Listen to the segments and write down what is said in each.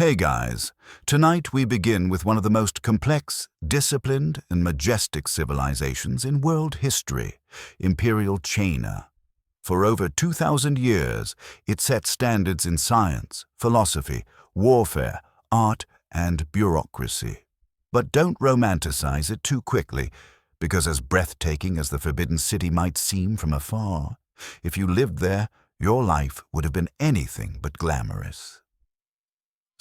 Hey guys, tonight we begin with one of the most complex, disciplined, and majestic civilizations in world history, Imperial China. For over 2,000 years, it set standards in science, philosophy, warfare, art, and bureaucracy. But don't romanticize it too quickly, because as breathtaking as the Forbidden City might seem from afar, if you lived there, your life would have been anything but glamorous.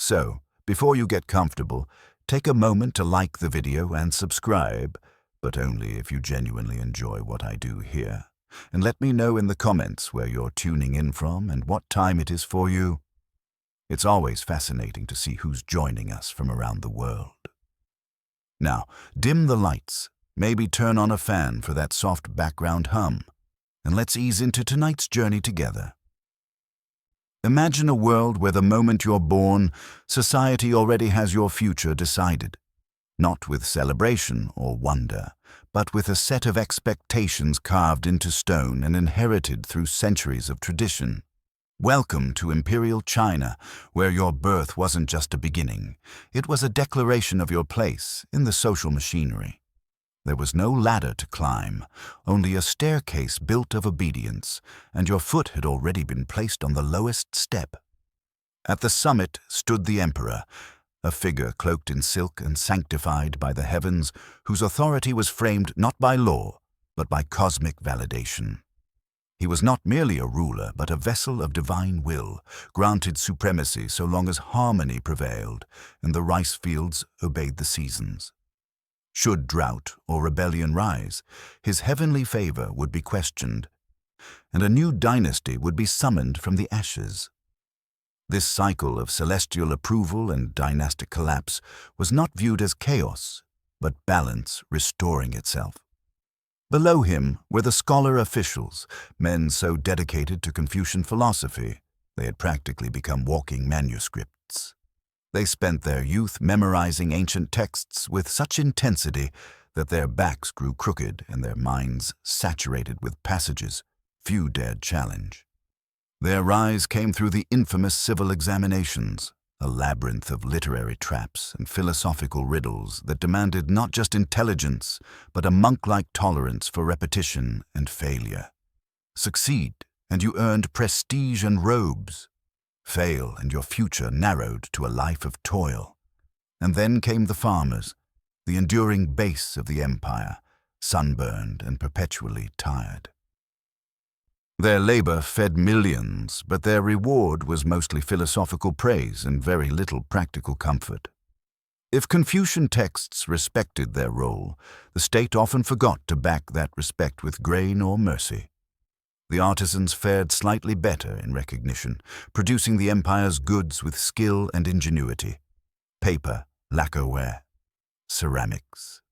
So, before you get comfortable, take a moment to like the video and subscribe, but only if you genuinely enjoy what I do here. And let me know in the comments where you're tuning in from and what time it is for you. It's always fascinating to see who's joining us from around the world. Now, dim the lights, maybe turn on a fan for that soft background hum, and let's ease into tonight's journey together. Imagine a world where the moment you're born, society already has your future decided. Not with celebration or wonder, but with a set of expectations carved into stone and inherited through centuries of tradition. Welcome to Imperial China, where your birth wasn't just a beginning. It was a declaration of your place in the social machinery. There was no ladder to climb, only a staircase built of obedience, and your foot had already been placed on the lowest step. At the summit stood the emperor, a figure cloaked in silk and sanctified by the heavens, whose authority was framed not by law, but by cosmic validation. He was not merely a ruler, but a vessel of divine will, granted supremacy so long as harmony prevailed and the rice fields obeyed the seasons. Should drought or rebellion rise, his heavenly favor would be questioned, and a new dynasty would be summoned from the ashes. This cycle of celestial approval and dynastic collapse was not viewed as chaos, but balance restoring itself. Below him were the scholar officials, men so dedicated to Confucian philosophy, they had practically become walking manuscripts. They spent their youth memorizing ancient texts with such intensity that their backs grew crooked and their minds saturated with passages few dared challenge. Their rise came through the infamous civil examinations, a labyrinth of literary traps and philosophical riddles that demanded not just intelligence, but a monk-like tolerance for repetition and failure. Succeed, and you earned prestige and robes. Fail, and your future narrowed to a life of toil. And then came the farmers, the enduring base of the empire, sunburned and perpetually tired. Their labor fed millions, but their reward was mostly philosophical praise and very little practical comfort. If Confucian texts respected their role, the state often forgot to back that respect with grain or mercy. The artisans fared slightly better in recognition, producing the empire's goods with skill and ingenuity: paper, lacquerware, ceramics.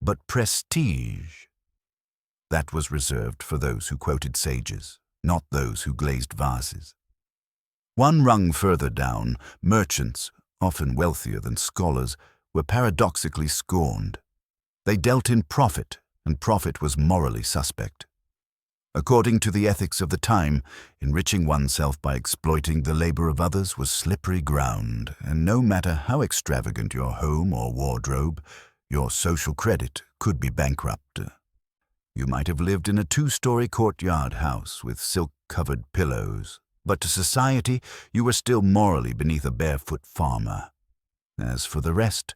But prestige, that was reserved for those who quoted sages, not those who glazed vases. One rung further down, merchants, often wealthier than scholars, were paradoxically scorned. They dealt in profit, and profit was morally suspect. According to the ethics of the time, enriching oneself by exploiting the labor of others was slippery ground, and no matter how extravagant your home or wardrobe, your social credit could be bankrupt. You might have lived in a 2-story courtyard house with silk-covered pillows, but to society you were still morally beneath a barefoot farmer. As for the rest,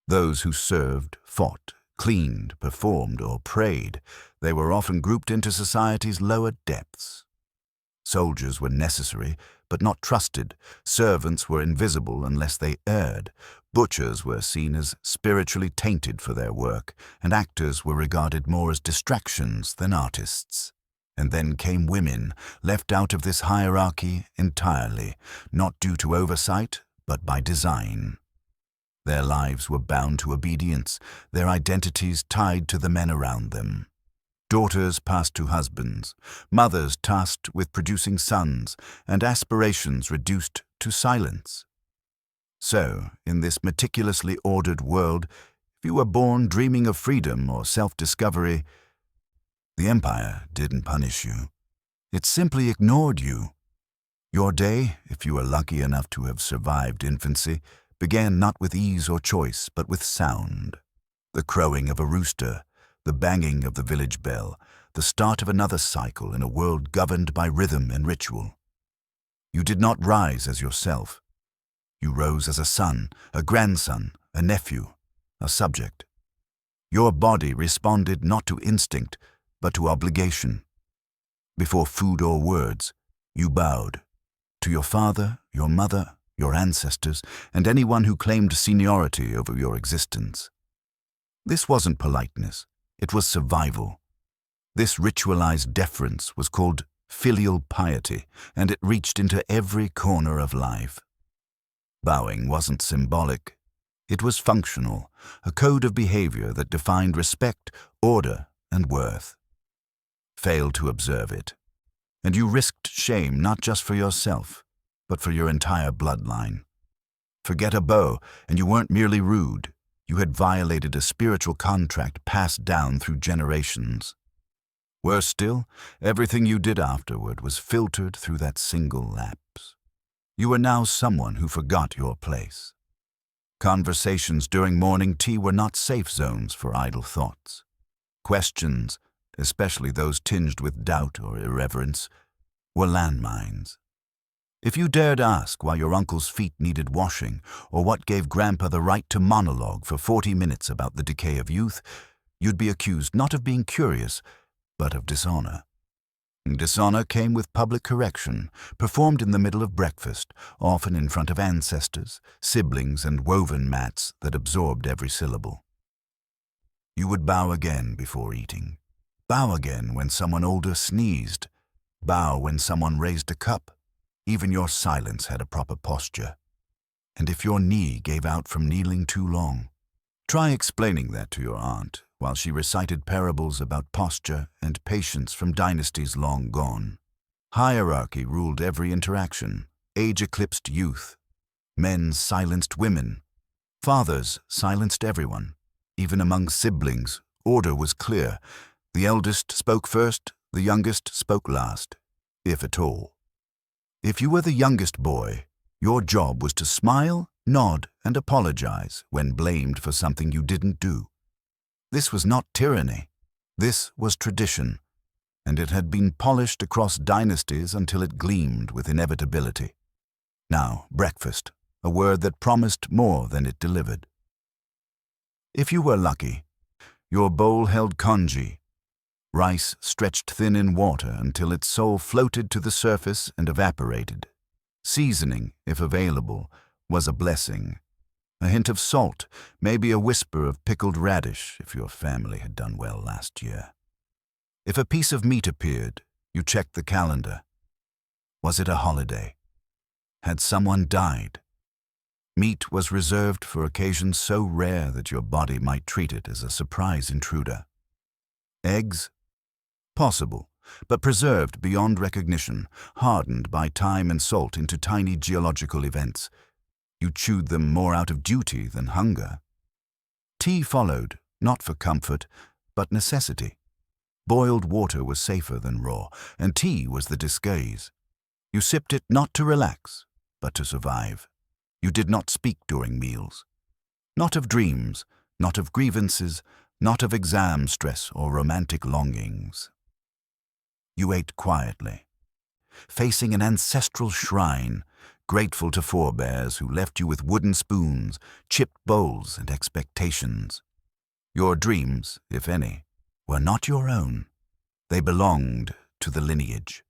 those who served, fought, cleaned, performed, or prayed, they were often grouped into society's lower depths. Soldiers were necessary, but not trusted. Servants were invisible unless they erred. Butchers were seen as spiritually tainted for their work, and actors were regarded more as distractions than artists. And then came women, left out of this hierarchy entirely, not due to oversight, but by design. Their lives were bound to obedience, their identities tied to the men around them. Daughters passed to husbands, mothers tasked with producing sons, and aspirations reduced to silence. So, in this meticulously ordered world, if you were born dreaming of freedom or self-discovery, the empire didn't punish you. It simply ignored you. Your day, if you were lucky enough to have survived infancy, began not with ease or choice, but with sound. The crowing of a rooster, the banging of the village bell, the start of another cycle in a world governed by rhythm and ritual. You did not rise as yourself. You rose as a son, a grandson, a nephew, a subject. Your body responded not to instinct, but to obligation. Before food or words, you bowed. To your father, your mother, your ancestors, and anyone who claimed seniority over your existence. This wasn't politeness, it was survival. This ritualized deference was called filial piety, and it reached into every corner of life. Bowing wasn't symbolic. It was functional, a code of behavior that defined respect, order, and worth. Fail to observe it, and you risked shame not just for yourself, but for your entire bloodline. Forget a bow, and you weren't merely rude. You had violated a spiritual contract passed down through generations. Worse still, everything you did afterward was filtered through that single lapse. You were now someone who forgot your place. Conversations during morning tea were not safe zones for idle thoughts. Questions, especially those tinged with doubt or irreverence, were landmines. If you dared ask why your uncle's feet needed washing, or what gave Grandpa the right to monologue for 40 minutes about the decay of youth, you'd be accused not of being curious, but of dishonor. Dishonor came with public correction, performed in the middle of breakfast, often in front of ancestors, siblings, and woven mats that absorbed every syllable. You would bow again before eating. Bow again when someone older sneezed. Bow when someone raised a cup. Even your silence had a proper posture. And if your knee gave out from kneeling too long, try explaining that to your aunt while she recited parables about posture and patience from dynasties long gone. Hierarchy ruled every interaction. Age eclipsed youth. Men silenced women. Fathers silenced everyone. Even among siblings, order was clear. The eldest spoke first, the youngest spoke last, if at all. If you were the youngest boy, your job was to smile, nod, and apologize when blamed for something you didn't do. This was not tyranny. This was tradition, and it had been polished across dynasties until it gleamed with inevitability. Now, breakfast, a word that promised more than it delivered. If you were lucky, your bowl held congee, rice stretched thin in water until its soul floated to the surface and evaporated. Seasoning, if available, was a blessing. A hint of salt, maybe a whisper of pickled radish if your family had done well last year. If a piece of meat appeared, you checked the calendar. Was it a holiday? Had someone died? Meat was reserved for occasions so rare that your body might treat it as a surprise intruder. Eggs? Possible, but preserved beyond recognition, hardened by time and salt into tiny geological events. You chewed them more out of duty than hunger. Tea followed, not for comfort, but necessity. Boiled water was safer than raw, and tea was the disguise. You sipped it not to relax, but to survive. You did not speak during meals. Not of dreams, not of grievances, not of exam stress or romantic longings. You ate quietly, facing an ancestral shrine, grateful to forebears who left you with wooden spoons, chipped bowls, and expectations. Your dreams, if any, were not your own. They belonged to the lineage.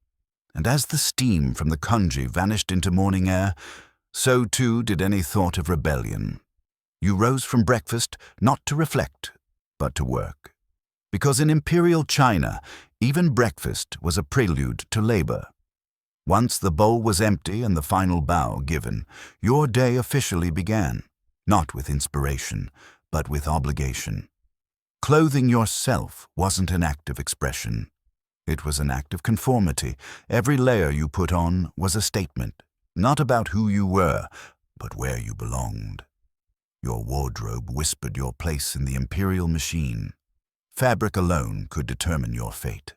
And as the steam from the congee vanished into morning air, so too did any thought of rebellion. You rose from breakfast not to reflect, but to work. Because in Imperial China, even breakfast was a prelude to labor. Once the bowl was empty and the final bow given, your day officially began, not with inspiration, but with obligation. Clothing yourself wasn't an act of expression. It was an act of conformity. Every layer you put on was a statement, not about who you were, but where you belonged. Your wardrobe whispered your place in the imperial machine. Fabric alone could determine your fate.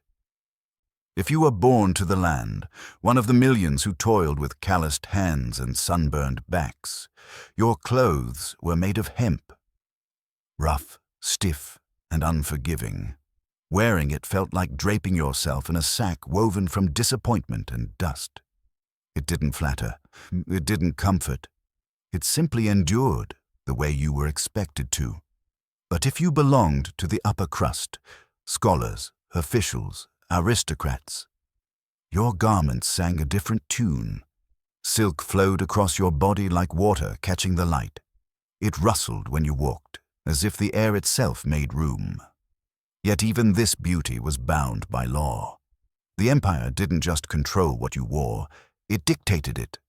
If you were born to the land, one of the millions who toiled with calloused hands and sunburned backs, your clothes were made of hemp, rough, stiff, and unforgiving. Wearing it felt like draping yourself in a sack woven from disappointment and dust. It didn't flatter, it didn't comfort, it simply endured the way you were expected to. But if you belonged to the upper crust, scholars, officials, aristocrats, your garments sang a different tune. Silk flowed across your body like water catching the light. It rustled when you walked, as if the air itself made room. Yet even this beauty was bound by law. The empire didn't just control what you wore, it dictated it.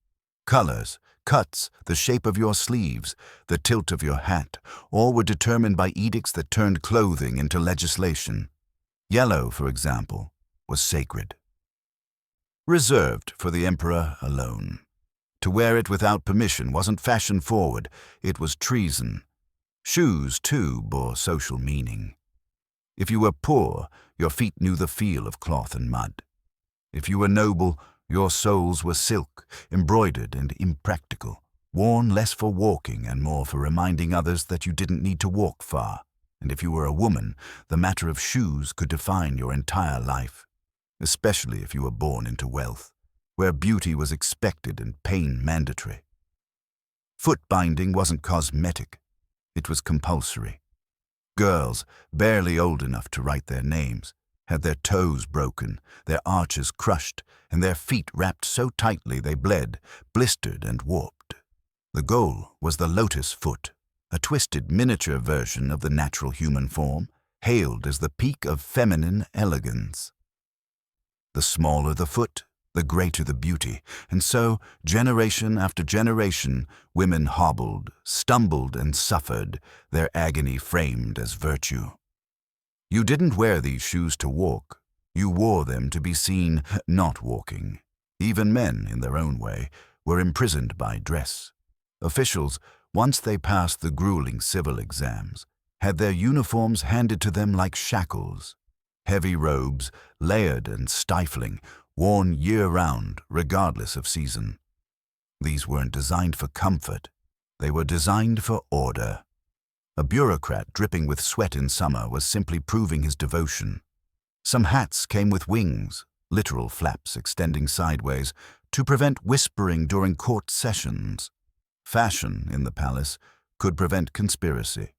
Colors, cuts, the shape of your sleeves, the tilt of your hat, all were determined by edicts that turned clothing into legislation. Yellow, for example, was sacred. Reserved for the emperor alone. To wear it without permission wasn't fashion-forward, it was treason. Shoes, too, bore social meaning. If you were poor, your feet knew the feel of cloth and mud. If you were noble, your soles were silk, embroidered and impractical, worn less for walking and more for reminding others that you didn't need to walk far. And if you were a woman, the matter of shoes could define your entire life, especially if you were born into wealth, where beauty was expected and pain mandatory. Foot binding wasn't cosmetic, it was compulsory. Girls, barely old enough to write their names, had their toes broken, their arches crushed, and their feet wrapped so tightly they bled, blistered and warped. The goal was the lotus foot, a twisted miniature version of the natural human form, hailed as the peak of feminine elegance. The smaller the foot, the greater the beauty, and so, generation after generation, women hobbled, stumbled, and suffered, their agony framed as virtue. You didn't wear these shoes to walk, you wore them to be seen not walking. Even men, in their own way, were imprisoned by dress. Officials, once they passed the grueling civil exams, had their uniforms handed to them like shackles. Heavy robes, layered and stifling, worn year-round, regardless of season. These weren't designed for comfort, they were designed for order. A bureaucrat dripping with sweat in summer was simply proving his devotion. Some hats came with wings, literal flaps extending sideways, to prevent whispering during court sessions. Fashion, in the palace, could prevent conspiracy.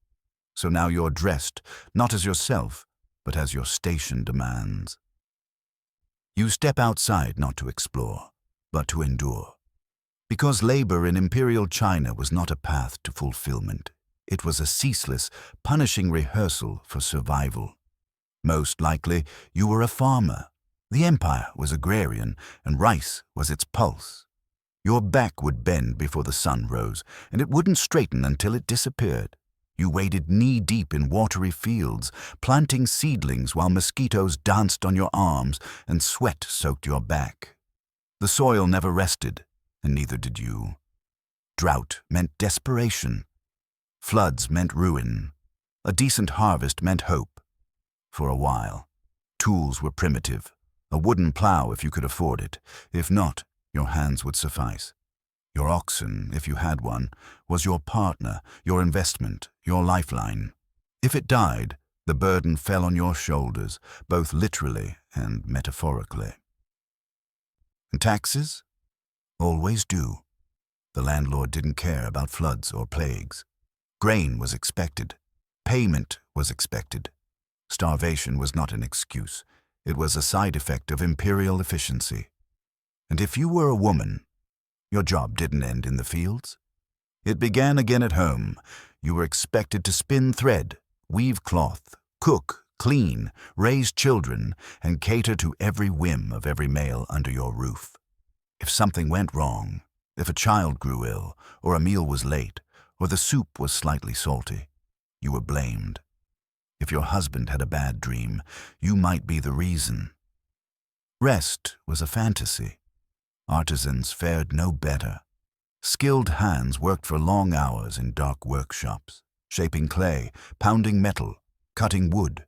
So now you're dressed, not as yourself, but as your station demands. You step outside not to explore, but to endure. Because labor in Imperial China was not a path to fulfillment. It was a ceaseless, punishing rehearsal for survival. Most likely, you were a farmer. The empire was agrarian, and rice was its pulse. Your back would bend before the sun rose, and it wouldn't straighten until it disappeared. You waded knee-deep in watery fields, planting seedlings while mosquitoes danced on your arms and sweat soaked your back. The soil never rested, and neither did you. Drought meant desperation. Floods meant ruin. A decent harvest meant hope. For a while, tools were primitive. A wooden plow if you could afford it. If not, your hands would suffice. Your oxen, if you had one, was your partner, your investment, your lifeline. If it died, the burden fell on your shoulders, both literally and metaphorically. And taxes? Always do. The landlord didn't care about floods or plagues. Grain was expected. Payment was expected. Starvation was not an excuse. It was a side effect of imperial efficiency. And if you were a woman, your job didn't end in the fields. It began again at home. You were expected to spin thread, weave cloth, cook, clean, raise children, and cater to every whim of every male under your roof. If something went wrong, if a child grew ill, or a meal was late, or the soup was slightly salty, you were blamed. If your husband had a bad dream, you might be the reason. Rest was a fantasy. Artisans fared no better. Skilled hands worked for long hours in dark workshops, shaping clay, pounding metal, cutting wood.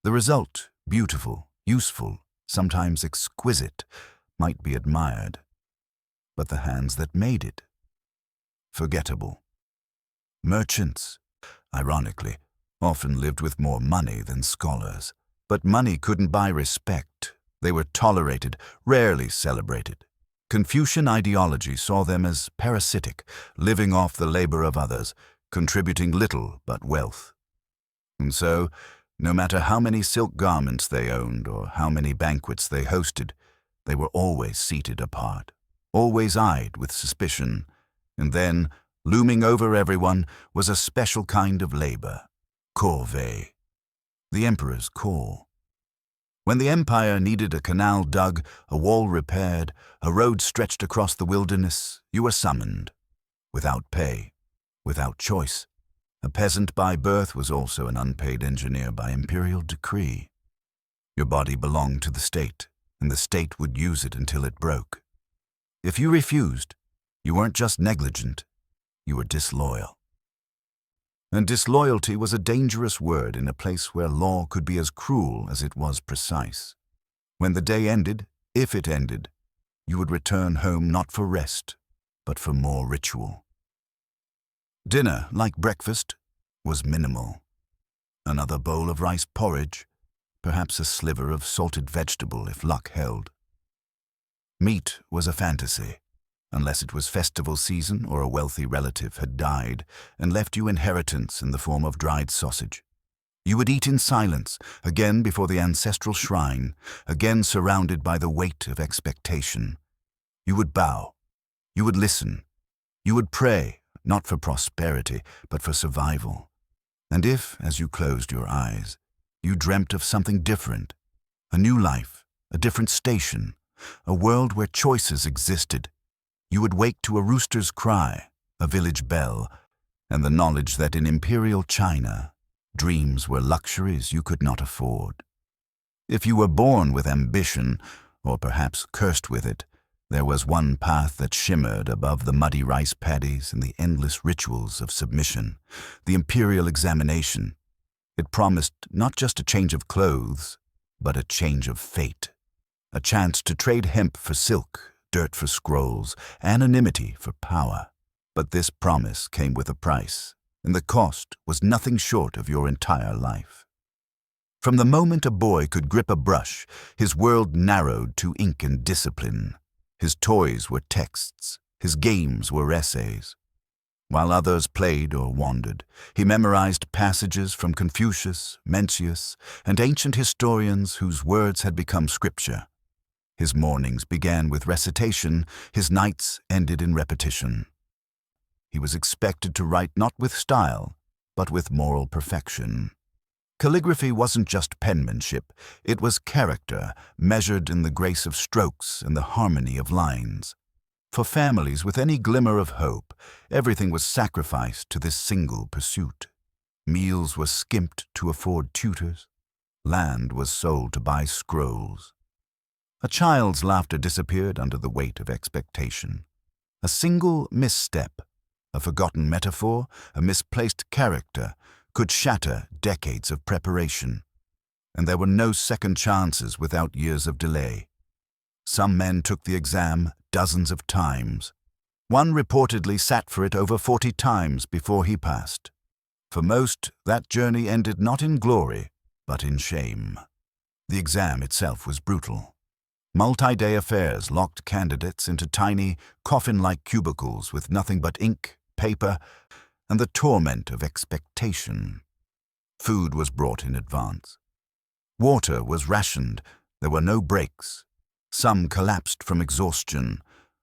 The result, beautiful, useful, sometimes exquisite, might be admired, but the hands that made it, forgettable. Merchants, ironically, often lived with more money than scholars, but money couldn't buy respect. They were tolerated, rarely celebrated. Confucian ideology saw them as parasitic, living off the labor of others, contributing little but wealth. And so, no matter how many silk garments they owned or how many banquets they hosted, they were always seated apart, always eyed with suspicion, and then, looming over everyone, was a special kind of labor, corvée, the emperor's call. When the empire needed a canal dug, a wall repaired, a road stretched across the wilderness, you were summoned, without pay, without choice. A peasant by birth was also an unpaid engineer by imperial decree. Your body belonged to the state, and the state would use it until it broke. If you refused, you weren't just negligent, you were disloyal. And disloyalty was a dangerous word in a place where law could be as cruel as it was precise. When the day ended, if it ended, you would return home not for rest, but for more ritual. Dinner, like breakfast, was minimal. Another bowl of rice porridge, perhaps a sliver of salted vegetable if luck held. Meat was a fantasy, unless it was festival season or a wealthy relative had died and left you inheritance in the form of dried sausage. You would eat in silence, again before the ancestral shrine, again surrounded by the weight of expectation. You would bow, you would listen, you would pray, not for prosperity, but for survival. And if, as you closed your eyes, you dreamt of something different, a new life, a different station, a world where choices existed, you would wake to a rooster's cry, a village bell, and the knowledge that in Imperial China, dreams were luxuries you could not afford. If you were born with ambition, or perhaps cursed with it, there was one path that shimmered above the muddy rice paddies and the endless rituals of submission, the imperial examination. It promised not just a change of clothes, but a change of fate, a chance to trade hemp for silk, dirt for scrolls, anonymity for power. But this promise came with a price, and the cost was nothing short of your entire life. From the moment a boy could grip a brush, his world narrowed to ink and discipline. His toys were texts, his games were essays. While others played or wandered, he memorized passages from Confucius, Mencius, and ancient historians whose words had become scripture. His mornings began with recitation, his nights ended in repetition. He was expected to write not with style, but with moral perfection. Calligraphy wasn't just penmanship, it was character, measured in the grace of strokes and the harmony of lines. For families with any glimmer of hope, everything was sacrificed to this single pursuit. Meals were skimped to afford tutors. Land was sold to buy scrolls. A child's laughter disappeared under the weight of expectation. A single misstep, a forgotten metaphor, a misplaced character, could shatter decades of preparation. And there were no second chances without years of delay. Some men took the exam dozens of times. One reportedly sat for it over 40 times before he passed. For most, that journey ended not in glory, but in shame. The exam itself was brutal. Multi-day affairs locked candidates into tiny, coffin-like cubicles with nothing but ink, paper, and the torment of expectation. Food was brought in advance. Water was rationed. There were no breaks. Some collapsed from exhaustion.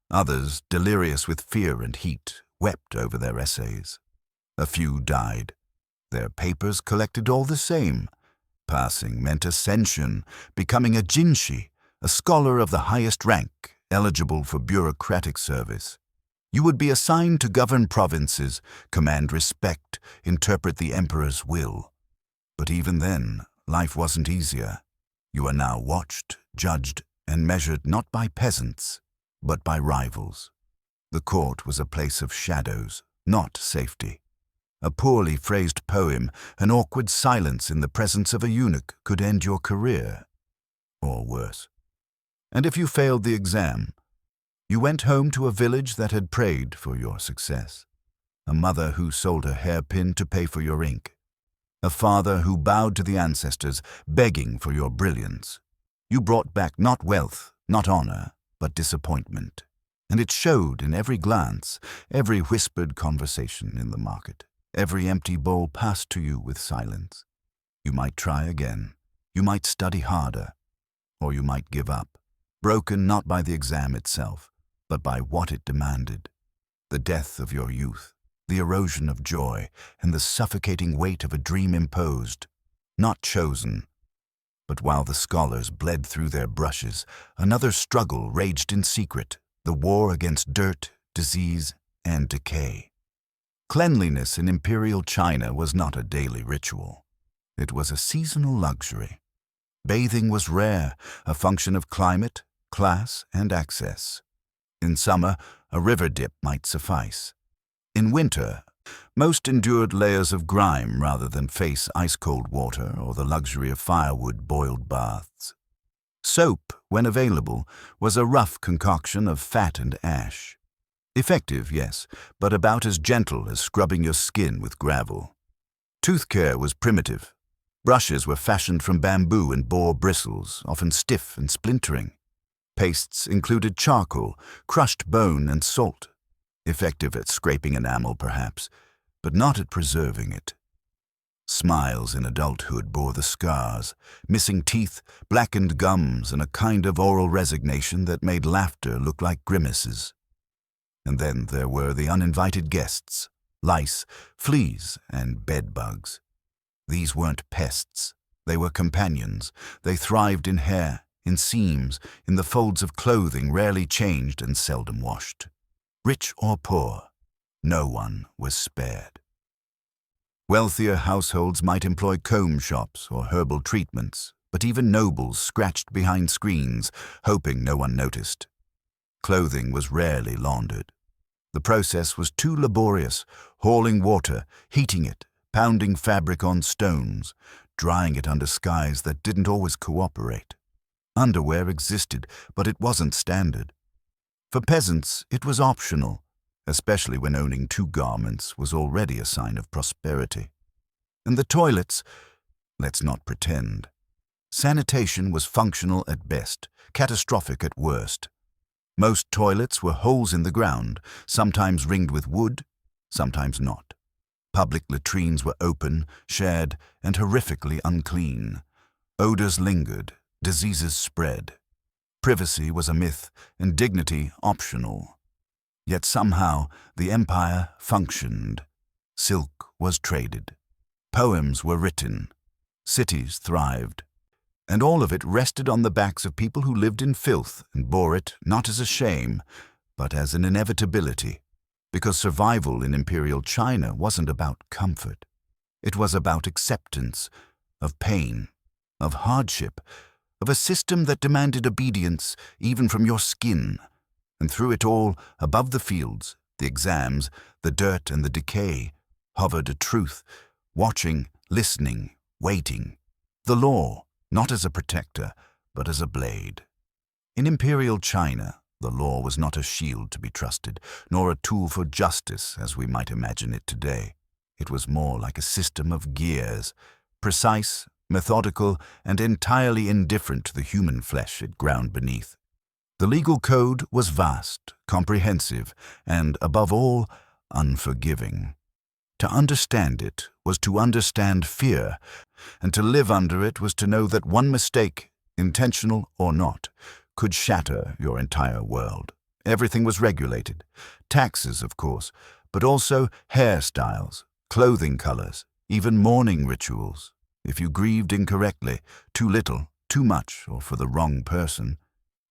Others, delirious with fear and heat, wept over their essays. A few died. Their papers collected all the same. Passing meant ascension, becoming a jinshi, a scholar of the highest rank, eligible for bureaucratic service. You would be assigned to govern provinces, command respect, interpret the emperor's will. But even then, life wasn't easier. You are now watched, judged, and measured not by peasants, but by rivals. The court was a place of shadows, not safety. A poorly phrased poem, an awkward silence in the presence of a eunuch could end your career. Or worse, And if you failed the exam, you went home to a village that had prayed for your success, a mother who sold her hairpin to pay for your ink, a father who bowed to the ancestors, begging for your brilliance. You brought back not wealth, not honor, but disappointment. And it showed in every glance, every whispered conversation in the market, every empty bowl passed to you with silence. You might try again, you might study harder, or you might give up, broken not by the exam itself, but by what it demanded. The death of your youth, the erosion of joy, and the suffocating weight of a dream imposed, not chosen. But while the scholars bled through their brushes, another struggle raged in secret, the war against dirt, disease, and decay. Cleanliness in Imperial China was not a daily ritual. It was a seasonal luxury. Bathing was rare, a function of climate, class, and access. In summer, a river dip might suffice. In winter, most endured layers of grime rather than face ice-cold water or the luxury of firewood-boiled baths. Soap, when available, was a rough concoction of fat and ash. Effective, yes, but about as gentle as scrubbing your skin with gravel. Tooth care was primitive. Brushes were fashioned from bamboo and boar bristles, often stiff and splintering. Pastes included charcoal, crushed bone, and salt. Effective at scraping enamel, perhaps, but not at preserving it. Smiles in adulthood bore the scars, missing teeth, blackened gums, and a kind of oral resignation that made laughter look like grimaces. And then there were the uninvited guests, lice, fleas, and bedbugs. These weren't pests. They were companions. They thrived in hair, in seams, in the folds of clothing rarely changed and seldom washed. Rich or poor, no one was spared. Wealthier households might employ comb shops or herbal treatments, but even nobles scratched behind screens, hoping no one noticed. Clothing was rarely laundered. The process was too laborious, hauling water, heating it, pounding fabric on stones, drying it under skies that didn't always cooperate. Underwear existed, but it wasn't standard. For peasants, it was optional, especially when owning 2 garments was already a sign of prosperity. And the toilets, let's not pretend. Sanitation was functional at best, catastrophic at worst. Most toilets were holes in the ground, sometimes ringed with wood, sometimes not. Public latrines were open, shared, and horrifically unclean. Odors lingered, diseases spread. Privacy was a myth, and dignity optional. Yet somehow the empire functioned. Silk was traded. Poems were written. Cities thrived. And all of it rested on the backs of people who lived in filth and bore it not as a shame, but as an inevitability. Because survival in Imperial China wasn't about comfort. It was about acceptance of pain, of hardship, of a system that demanded obedience even from your skin. And through it all, above the fields, the exams, the dirt and the decay, hovered a truth, watching, listening, waiting. The law, not as a protector, but as a blade. In Imperial China, the law was not a shield to be trusted, nor a tool for justice as we might imagine it today. It was more like a system of gears, precise, methodical, and entirely indifferent to the human flesh it ground beneath. The legal code was vast, comprehensive, and, above all, unforgiving. To understand it was to understand fear, and to live under it was to know that one mistake, intentional or not, could shatter your entire world. Everything was regulated. Taxes, of course, but also hairstyles, clothing colors, even mourning rituals. If you grieved incorrectly, too little, too much, or for the wrong person,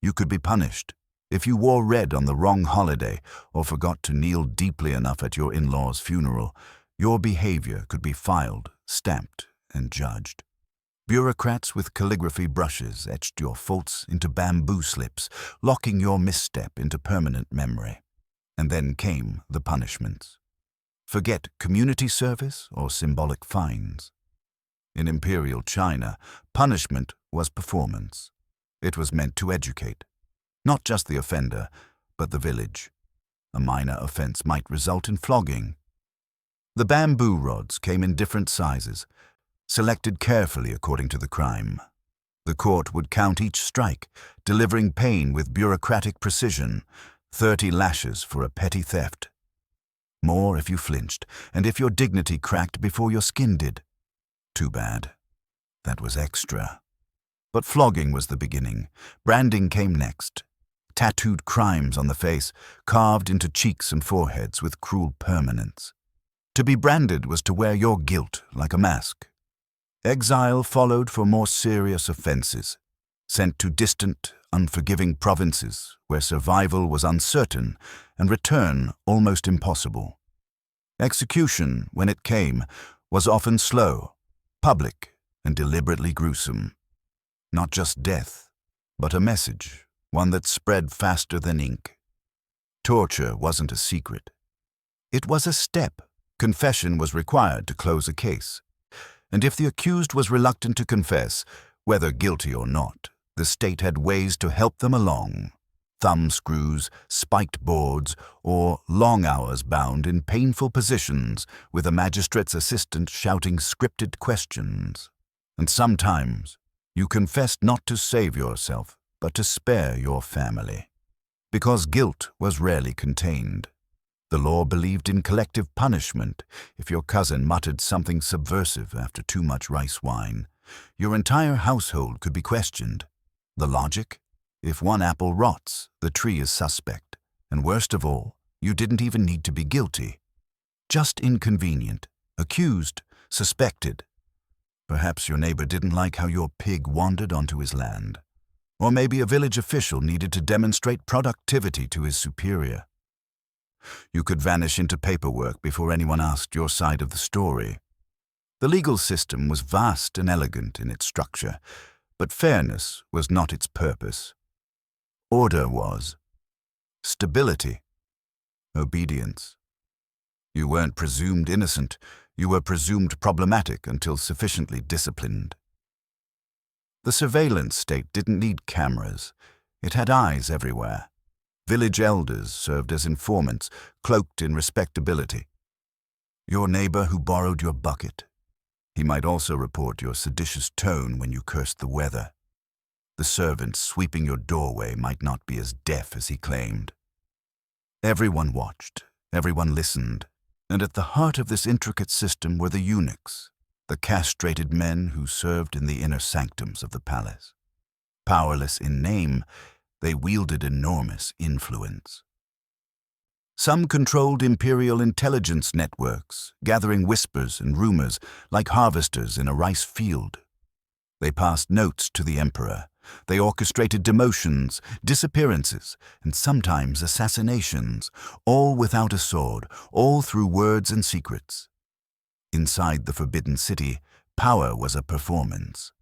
you could be punished. If you wore red on the wrong holiday or forgot to kneel deeply enough at your in-laws' funeral, your behavior could be filed, stamped, and judged. Bureaucrats with calligraphy brushes etched your faults into bamboo slips, locking your misstep into permanent memory. And then came the punishments. Forget community service or symbolic fines. In Imperial China, punishment was performance. It was meant to educate, not just the offender, but the village. A minor offense might result in flogging. The bamboo rods came in different sizes, selected carefully according to the crime. The court would count each strike, delivering pain with bureaucratic precision, 30 lashes for a petty theft. More if you flinched, and if your dignity cracked before your skin did. Too bad. That was extra. But flogging was the beginning. Branding came next. Tattooed crimes on the face, carved into cheeks and foreheads with cruel permanence. To be branded was to wear your guilt like a mask. Exile followed for more serious offenses, sent to distant, unforgiving provinces where survival was uncertain and return almost impossible. Execution, when it came, was often slow, public, and deliberately gruesome. Not just death, but a message, one that spread faster than ink. Torture wasn't a secret. It was a step. Confession was required to close a case. And if the accused was reluctant to confess, whether guilty or not, the state had ways to help them along. Thumb screws, spiked boards, or long hours bound in painful positions with a magistrate's assistant shouting scripted questions. And sometimes you confessed not to save yourself, but to spare your family. Because guilt was rarely contained. The law believed in collective punishment. If your cousin muttered something subversive after too much rice wine, your entire household could be questioned. The logic? If one apple rots, the tree is suspect. And worst of all, you didn't even need to be guilty. Just inconvenient, accused, suspected. Perhaps your neighbor didn't like how your pig wandered onto his land. Or maybe a village official needed to demonstrate productivity to his superior. You could vanish into paperwork before anyone asked your side of the story. The legal system was vast and elegant in its structure, but fairness was not its purpose. Order was. Stability. Obedience. You weren't presumed innocent, you were presumed problematic until sufficiently disciplined. The surveillance state didn't need cameras. It had eyes everywhere. Village elders served as informants, cloaked in respectability. Your neighbor who borrowed your bucket. He might also report your seditious tone when you cursed the weather. The servant sweeping your doorway might not be as deaf as he claimed. Everyone watched, everyone listened, and at the heart of this intricate system were the eunuchs, the castrated men who served in the inner sanctums of the palace. Powerless in name, they wielded enormous influence. Some controlled imperial intelligence networks, gathering whispers and rumors like harvesters in a rice field. They passed notes to the emperor. They orchestrated demotions, disappearances, and sometimes assassinations, all without a sword, all through words and secrets. Inside the Forbidden City, power was a performance.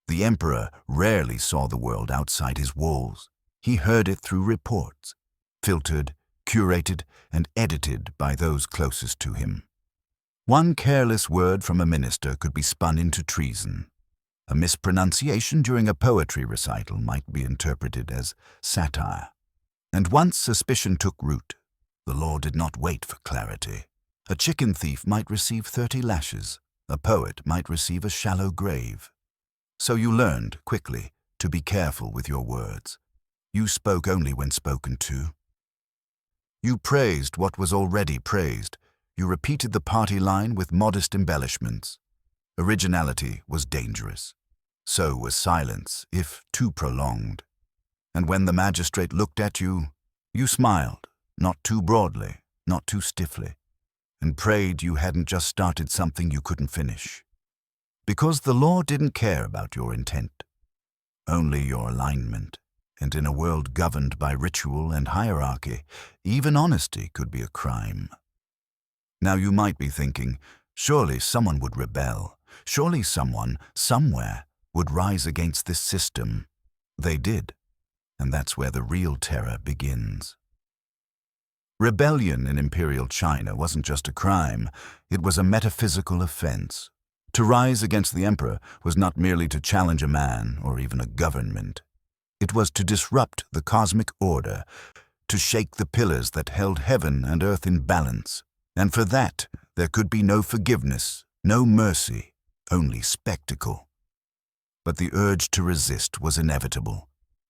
The emperor rarely saw the world outside his walls. He heard it through reports, filtered, curated, and edited by those closest to him. One careless word from a minister could be spun into treason. A mispronunciation during a poetry recital might be interpreted as satire. And once suspicion took root, the law did not wait for clarity. A chicken thief might receive 30 lashes. A poet might receive a shallow grave. So you learned, quickly, to be careful with your words. You spoke only when spoken to. You praised what was already praised. You repeated the party line with modest embellishments. Originality was dangerous. So was silence, if too prolonged. And when the magistrate looked at you, you smiled, not too broadly, not too stiffly, and prayed you hadn't just started something you couldn't finish. Because the law didn't care about your intent, only your alignment. And in a world governed by ritual and hierarchy, even honesty could be a crime. Now you might be thinking, surely someone would rebel. Surely someone, somewhere, would rise against this system. They did, and that's where the real terror begins. Rebellion in Imperial China wasn't just a crime, it was a metaphysical offense. To rise against the emperor was not merely to challenge a man or even a government. It was to disrupt the cosmic order, to shake the pillars that held heaven and earth in balance. And for that, there could be no forgiveness, no mercy, only spectacle. But the urge to resist was inevitable.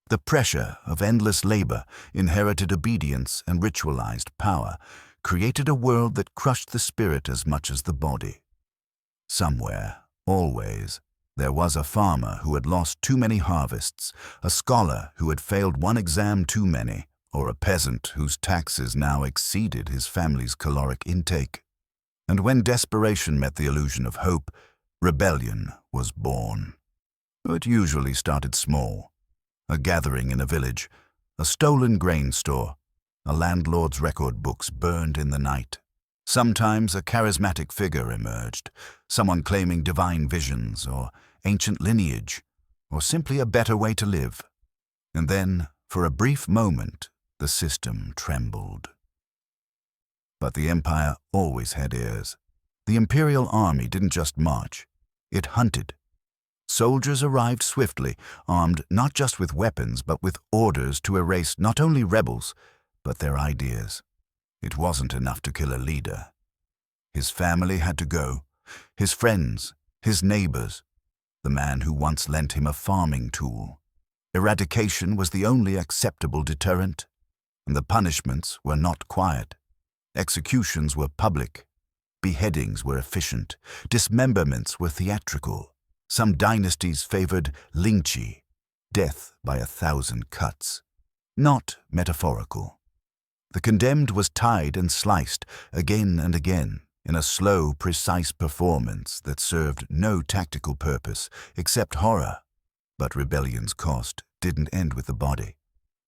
The pressure of endless labor, inherited obedience, and ritualized power created a world that crushed the spirit as much as the body. Somewhere, always, there was a farmer who had lost too many harvests, a scholar who had failed one exam too many, or a peasant whose taxes now exceeded his family's caloric intake. And when desperation met the illusion of hope, rebellion was born. It usually started small. A gathering in a village, a stolen grain store, a landlord's record books burned in the night. Sometimes a charismatic figure emerged, someone claiming divine visions or ancient lineage, or simply a better way to live. And then, for a brief moment, the system trembled. But the empire always had ears. The imperial army didn't just march, it hunted. Soldiers arrived swiftly, armed not just with weapons but with orders to erase not only rebels, but their ideas. It wasn't enough to kill a leader. His family had to go, his friends, his neighbors, the man who once lent him a farming tool. Eradication was the only acceptable deterrent, and the punishments were not quiet. Executions were public, beheadings were efficient, dismemberments were theatrical. Some dynasties favored lynching, death by 1,000 cuts. Not metaphorical. The condemned was tied and sliced again and again in a slow, precise performance that served no tactical purpose except horror. But rebellion's cost didn't end with the body.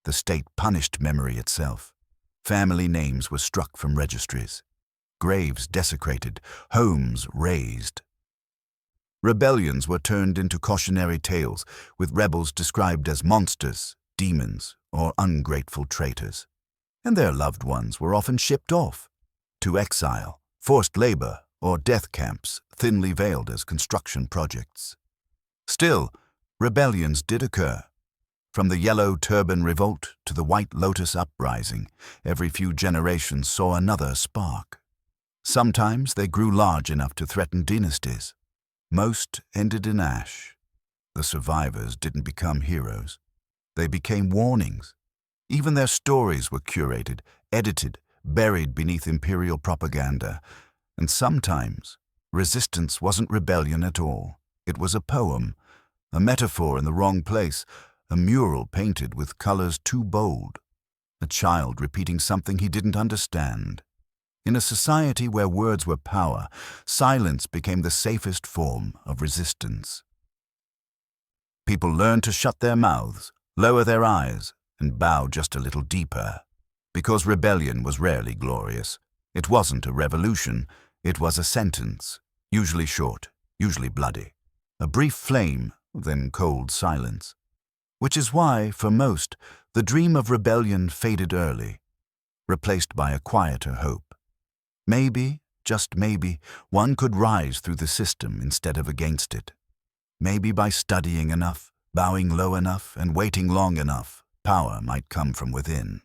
The state punished memory itself. Family names were struck from registries. Graves desecrated, homes razed. Rebellions were turned into cautionary tales, with rebels described as monsters, demons, or ungrateful traitors. And their loved ones were often shipped off to exile, forced labor, or death camps, thinly veiled as construction projects. Still, rebellions did occur. From the Yellow Turban Revolt to the White Lotus Uprising, every few generations saw another spark. Sometimes they grew large enough to threaten dynasties. Most ended in ash. The survivors didn't become heroes. They became warnings. Even their stories were curated, edited, buried beneath imperial propaganda. And sometimes, resistance wasn't rebellion at all. It was a poem, a metaphor in the wrong place, a mural painted with colors too bold, a child repeating something he didn't understand. In a society where words were power, silence became the safest form of resistance. People learned to shut their mouths, lower their eyes, and bow just a little deeper. Because rebellion was rarely glorious. It wasn't a revolution, it was a sentence, usually short, usually bloody. A brief flame, then cold silence. Which is why, for most, the dream of rebellion faded early, replaced by a quieter hope. Maybe, just maybe, one could rise through the system instead of against it. Maybe by studying enough, bowing low enough, and waiting long enough, power might come from within.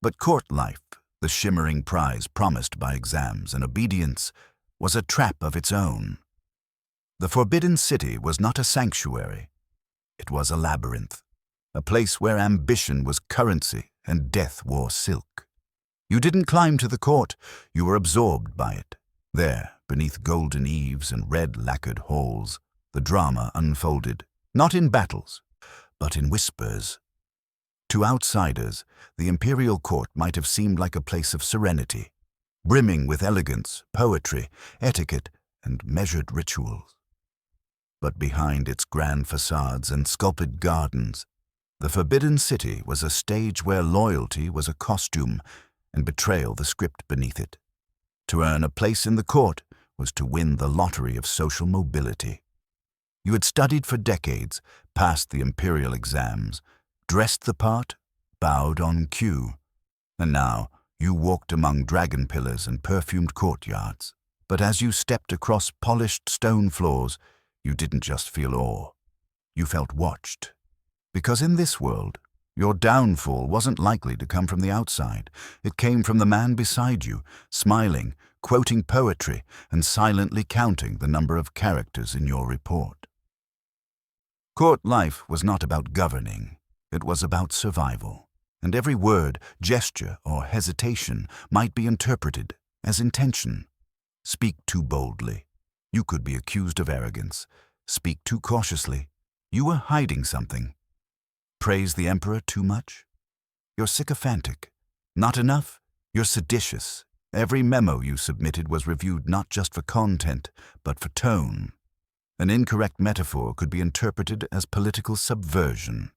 But court life, the shimmering prize promised by exams and obedience, was a trap of its own. The Forbidden City was not a sanctuary. It was a labyrinth, a place where ambition was currency and death wore silk. You didn't climb to the court, you were absorbed by it. There, beneath golden eaves and red lacquered halls, the drama unfolded, not in battles, but in whispers. To outsiders, the imperial court might have seemed like a place of serenity, brimming with elegance, poetry, etiquette, and measured rituals. But behind its grand facades and sculpted gardens, the Forbidden City was a stage where loyalty was a costume and betrayal the script beneath it. To earn a place in the court was to win the lottery of social mobility. You had studied for decades, passed the imperial exams, dressed the part, bowed on cue, and now you walked among dragon pillars and perfumed courtyards. But as you stepped across polished stone floors, you didn't just feel awe. You felt watched. Because in this world, your downfall wasn't likely to come from the outside. It came from the man beside you, smiling, quoting poetry, and silently counting the number of characters in your report. Court life was not about governing. It was about survival. And every word, gesture, or hesitation might be interpreted as intention. Speak too boldly. You could be accused of arrogance. Speak too cautiously. You were hiding something. Praise the emperor too much? You're sycophantic. Not enough? You're seditious. Every memo you submitted was reviewed not just for content, but for tone. An incorrect metaphor could be interpreted as political subversion.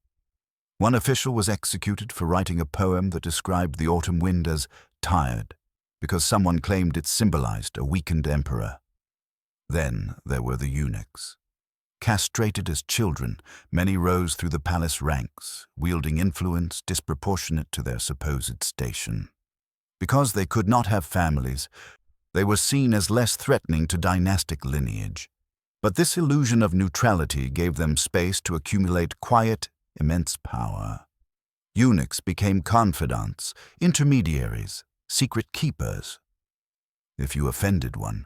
One official was executed for writing a poem that described the autumn wind as tired, because someone claimed it symbolized a weakened emperor. Then there were the eunuchs. Castrated as children, many rose through the palace ranks, wielding influence disproportionate to their supposed station. Because they could not have families, they were seen as less threatening to dynastic lineage. But this illusion of neutrality gave them space to accumulate quiet, immense power. Eunuchs became confidants, intermediaries, secret keepers. If you offended one,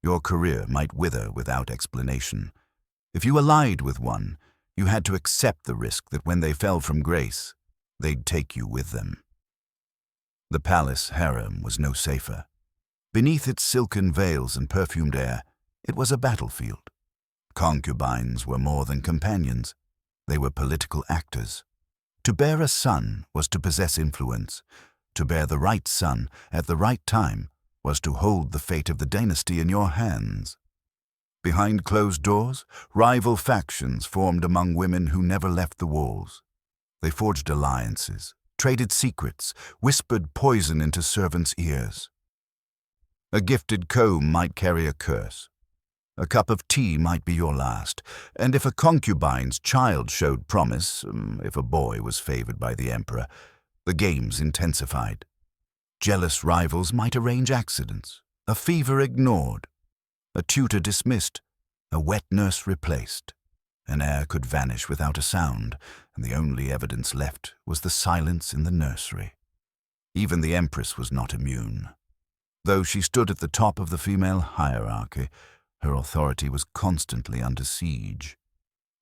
your career might wither without explanation. If you allied with one, you had to accept the risk that when they fell from grace, they'd take you with them. The palace harem was no safer. Beneath its silken veils and perfumed air, it was a battlefield. Concubines were more than companions. They were political actors. To bear a son was to possess influence. To bear the right son at the right time was to hold the fate of the dynasty in your hands. Behind closed doors, rival factions formed among women who never left the walls. They forged alliances, traded secrets, whispered poison into servants' ears. A gifted comb might carry a curse. A cup of tea might be your last, and if a concubine's child showed promise, if a boy was favored by the emperor, the games intensified. Jealous rivals might arrange accidents, a fever ignored, a tutor dismissed, a wet nurse replaced. An heir could vanish without a sound, and the only evidence left was the silence in the nursery. Even the empress was not immune. Though she stood at the top of the female hierarchy, her authority was constantly under siege.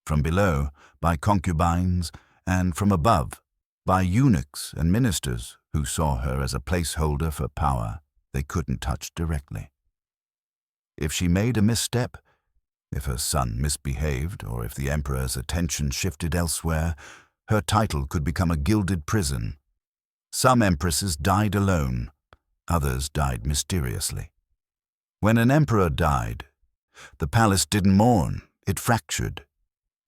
From below, by concubines, and from above, by eunuchs and ministers who saw her as a placeholder for power they couldn't touch directly. If she made a misstep, if her son misbehaved, or if the emperor's attention shifted elsewhere, her title could become a gilded prison. Some empresses died alone, others died mysteriously. When an emperor died, the palace didn't mourn, it fractured.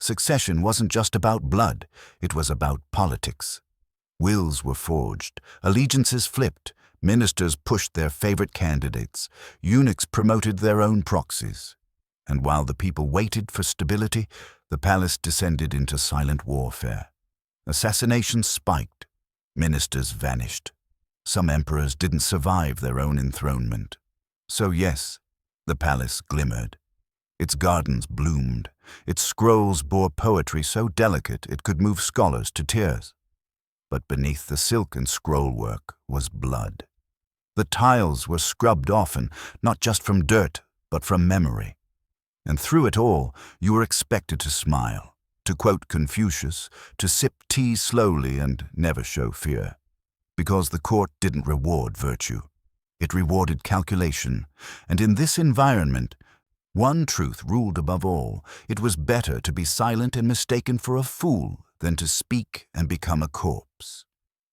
Succession wasn't just about blood, it was about politics. Wills were forged, allegiances flipped, ministers pushed their favorite candidates, eunuchs promoted their own proxies. And while the people waited for stability, the palace descended into silent warfare. Assassinations spiked, ministers vanished. Some emperors didn't survive their own enthronement. So yes, the palace glimmered. Its gardens bloomed. Its scrolls bore poetry so delicate it could move scholars to tears. But beneath the silk and scroll work was blood. The tiles were scrubbed often, not just from dirt, but from memory. And through it all, you were expected to smile, to quote Confucius, to sip tea slowly and never show fear. Because the court didn't reward virtue. It rewarded calculation. And in this environment, one truth ruled above all. It was better to be silent and mistaken for a fool than to speak and become a corpse.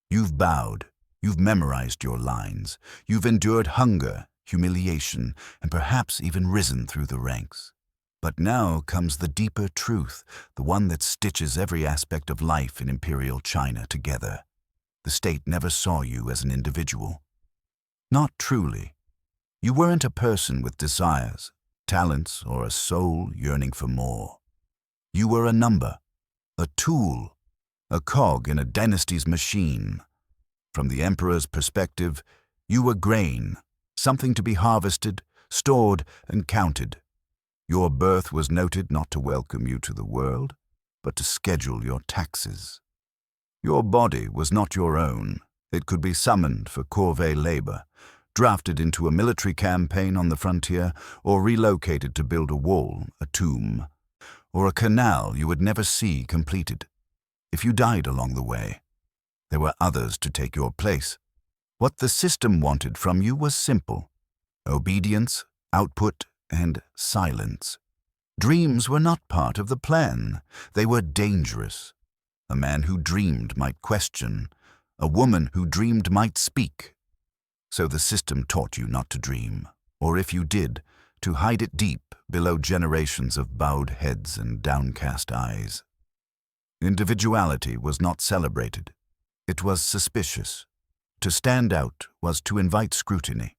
You've bowed. You've memorized your lines. You've endured hunger, humiliation, and perhaps even risen through the ranks. But now comes the deeper truth, the one that stitches every aspect of life in Imperial China together. The state never saw you as an individual. Not truly. You weren't a person with desires, talents, or a soul yearning for more. You were a number, a tool, a cog in a dynasty's machine. From the emperor's perspective, you were grain, something to be harvested, stored, and counted. Your birth was noted not to welcome you to the world, but to schedule your taxes. Your body was not your own. It could be summoned for corvée labor, drafted into a military campaign on the frontier, or relocated to build a wall, a tomb, or a canal you would never see completed. If you died along the way, there were others to take your place. What the system wanted from you was simple: obedience, output, and silence. Dreams were not part of the plan. They were dangerous. A man who dreamed might question. A woman who dreamed might speak. So the system taught you not to dream, or if you did, to hide it deep below generations of bowed heads and downcast eyes. Individuality was not celebrated. It was suspicious. To stand out was to invite scrutiny.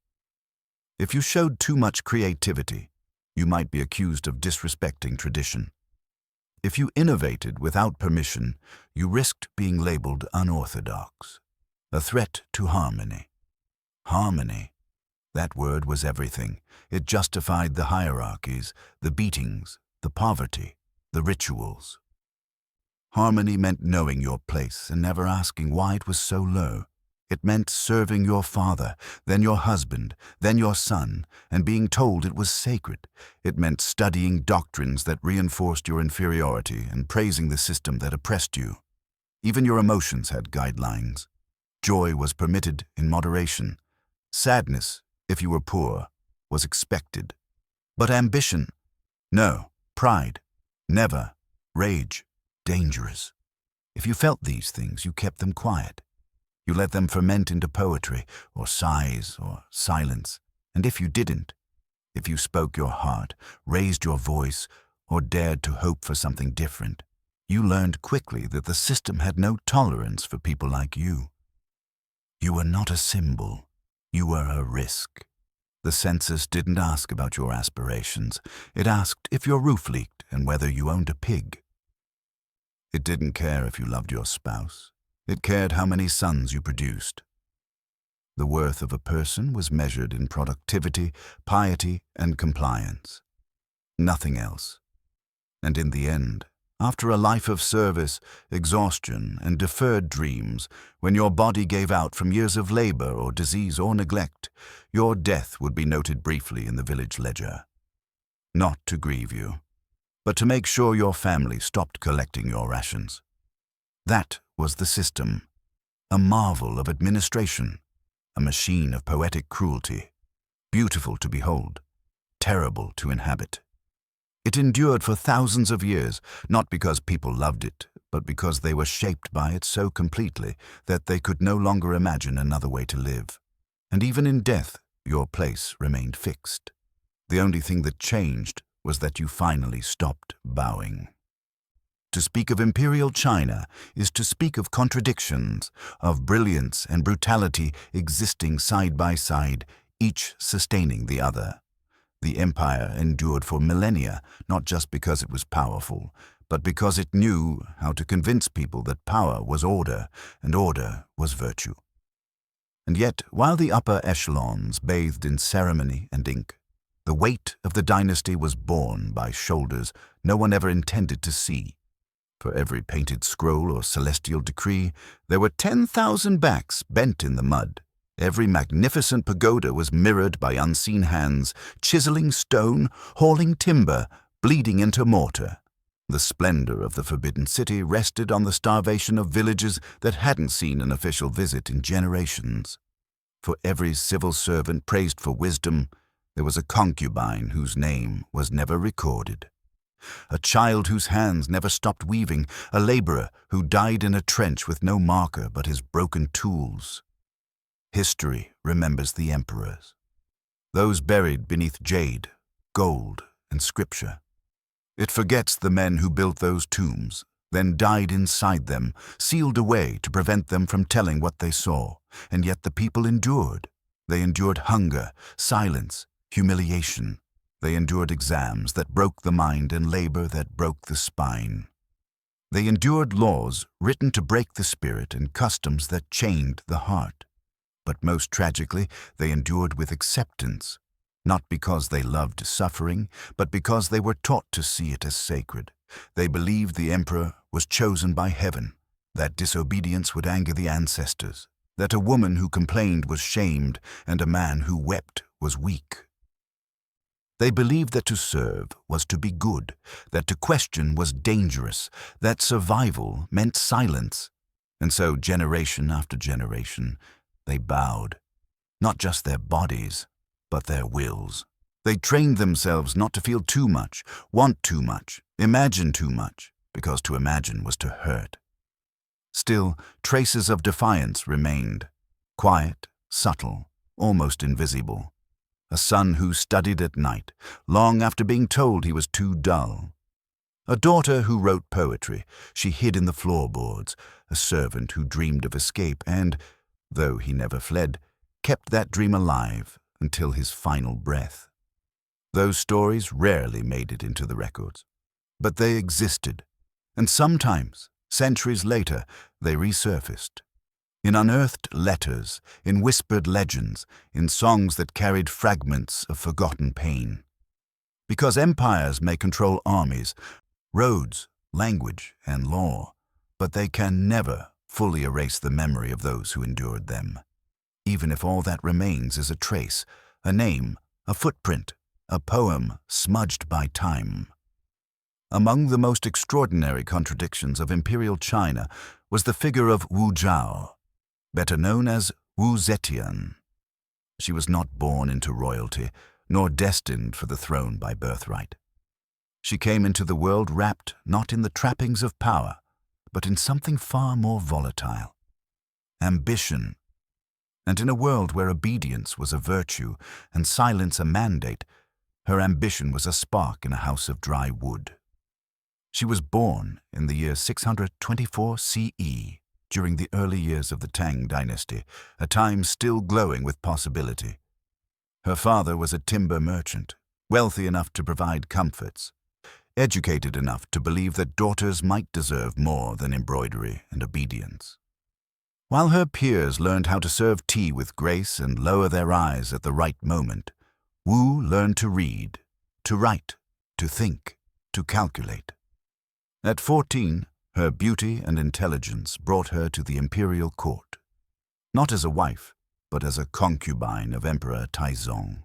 If you showed too much creativity, you might be accused of disrespecting tradition. If you innovated without permission, you risked being labeled unorthodox, a threat to harmony. Harmony. That word was everything. It justified the hierarchies, the beatings, the poverty, the rituals. Harmony meant knowing your place and never asking why it was so low. It meant serving your father, then your husband, then your son, and being told it was sacred. It meant studying doctrines that reinforced your inferiority and praising the system that oppressed you. Even your emotions had guidelines. Joy was permitted in moderation. Sadness, if you were poor, was expected. But ambition, no. Pride, never. Rage, dangerous. If you felt these things, you kept them quiet. You let them ferment into poetry, or sighs, or silence. And if you didn't, if you spoke your heart, raised your voice, or dared to hope for something different, you learned quickly that the system had no tolerance for people like you. You were not a symbol. You were a risk. The census didn't ask about your aspirations. It asked if your roof leaked and whether you owned a pig. It didn't care if you loved your spouse. It cared how many sons you produced. The worth of a person was measured in productivity, piety, and compliance. Nothing else. And in the end, after a life of service, exhaustion, and deferred dreams, when your body gave out from years of labor or disease or neglect, your death would be noted briefly in the village ledger. Not to grieve you, but to make sure your family stopped collecting your rations. That was the system, a marvel of administration, a machine of poetic cruelty, beautiful to behold, terrible to inhabit. It endured for thousands of years, not because people loved it, but because they were shaped by it so completely that they could no longer imagine another way to live. And even in death, your place remained fixed. The only thing that changed was that you finally stopped bowing. To speak of Imperial China is to speak of contradictions, of brilliance and brutality existing side by side, each sustaining the other. The empire endured for millennia, not just because it was powerful, but because it knew how to convince people that power was order and order was virtue. And yet, while the upper echelons bathed in ceremony and ink, the weight of the dynasty was borne by shoulders no one ever intended to see. For every painted scroll or celestial decree, there were 10,000 backs bent in the mud. Every magnificent pagoda was mirrored by unseen hands, chiseling stone, hauling timber, bleeding into mortar. The splendor of the Forbidden City rested on the starvation of villages that hadn't seen an official visit in generations. For every civil servant praised for wisdom, there was a concubine whose name was never recorded. A child whose hands never stopped weaving, a laborer who died in a trench with no marker but his broken tools. History remembers the emperors, those buried beneath jade, gold, and scripture. It forgets the men who built those tombs, then died inside them, sealed away to prevent them from telling what they saw. And yet the people endured. They endured hunger, silence, humiliation. They endured exams that broke the mind and labor that broke the spine. They endured laws written to break the spirit and customs that chained the heart. But most tragically, they endured with acceptance, not because they loved suffering, but because they were taught to see it as sacred, They believed the emperor was chosen by heaven, that disobedience would anger the ancestors, that a woman who complained was shamed and a man who wept was weak. They believed that to serve was to be good, that to question was dangerous, that survival meant silence. And so, generation after generation, they bowed, not just their bodies, but their wills. They trained themselves not to feel too much, want too much, imagine too much, because to imagine was to hurt. Still, traces of defiance remained, quiet, subtle, almost invisible. A son who studied at night, long after being told he was too dull. A daughter who wrote poetry she hid in the floorboards, a servant who dreamed of escape and, though he never fled, kept that dream alive until his final breath. Those stories rarely made it into the records, but they existed, and sometimes, centuries later, they resurfaced. In unearthed letters, in whispered legends, in songs that carried fragments of forgotten pain. Because empires may control armies, roads, language, and law, but they can never fully erase the memory of those who endured them. Even if all that remains is a trace, a name, a footprint, a poem smudged by time. Among the most extraordinary contradictions of Imperial China was the figure of Wu Zhao, better known as Wu Zetian. She was not born into royalty, nor destined for the throne by birthright. She came into the world wrapped not in the trappings of power, but in something far more volatile: ambition. And in a world where obedience was a virtue and silence a mandate, her ambition was a spark in a house of dry wood. She was born in the year 624 CE, during the early years of the Tang dynasty, a time still glowing with possibility. Her father was a timber merchant, wealthy enough to provide comforts, educated enough to believe that daughters might deserve more than embroidery and obedience. While her peers learned how to serve tea with grace and lower their eyes at the right moment, Wu learned to read, to write, to think, to calculate. At 14, her beauty and intelligence brought her to the imperial court, not as a wife, but as a concubine of Emperor Taizong.